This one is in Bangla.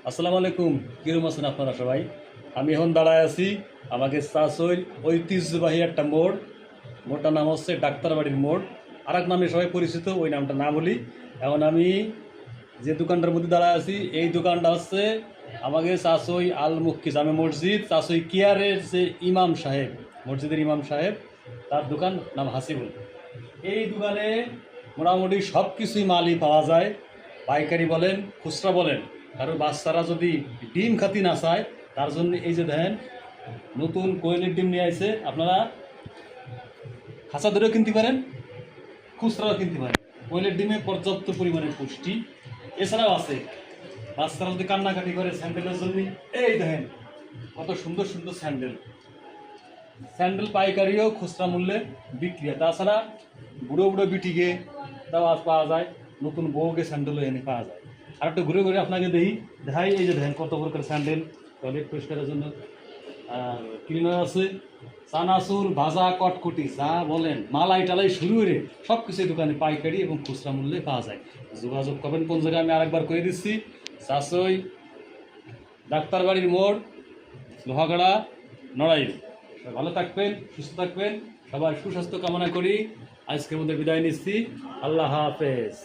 আসসালামু আলাইকুম। কিরম আছেন আপনারা সবাই? আমি এখন দাঁড়ায় আছি আমাকে চাষই ঐতিহ্যবাহী একটা মোড়। মোড়টার নাম হচ্ছে ডাক্তারবাড়ির মোড়। আর এক নামে সবাই পরিচিত, ওই নামটা না বলি। এখন আমি যে দোকানটার মধ্যে দাঁড়ায় আছি, এই দোকানটা হচ্ছে আমাকে চাষই আল মুক্কি জামে মসজিদ, চাষই কিয়ারের যে ইমাম সাহেব, মসজিদের ইমাম সাহেব, তার দোকান নাম হাসিবুল। এই দোকানে মোটামুটি সব কিছুই মালই পাওয়া যায়, পাইকারি বলেন খুচরা বলেন। কারণ বাচ্চারা যদি ডিম খাতি না চায়, তার জন্য এই যে দেখেন নতুন কোয়েলের ডিম নিয়ে আসে। আপনারা খাঁচা ধরেও কিনতে পারেন, খুচরাও কিনতে পারেন। কোয়েলের ডিমে পর্যাপ্ত পরিমাণে পুষ্টি। এছাড়াও আছে বাচ্চারা যদি কান্নাকাটি করে স্যান্ডেলের জন্য, এই দেখেন কত সুন্দর সুন্দর স্যান্ডেল। স্যান্ডেল পাইকারিও খুচরা মূল্যে বিক্রি হয়। তাছাড়া বুড়ো বুড়ো বিটিকে তাও আজ পাওয়া যায়, নতুন বউকে স্যান্ডেলও এনে পাওয়া যায়। আর একটু ঘুরে ঘুরে আপনাকে দেখাই, এই যে দেখেন কত প্রকার স্যান্ডেল টয়লেট পরিষ্কারের জন্য। আর ক্লিনার আছে, চানাচুর ভাজা কটকটি যা বলেন, মালাই টালাই শুরু করে সব কিছু দোকানে পাইকারি এবং খুচরা মূল্যে পাওয়া যায়। যোগাযোগ করবেন কোন জায়গায় আমি আরেকবার করে দিচ্ছি, চাষই ডাক্তারবাড়ির মোড়, লোহাগড়া, নড়াইল। ভালো থাকবেন, সুস্থ থাকবেন, সবার সুস্বাস্থ্য কামনা করি। আজকের মধ্যে বিদায় নিচ্ছি। আল্লাহ হাফেজ।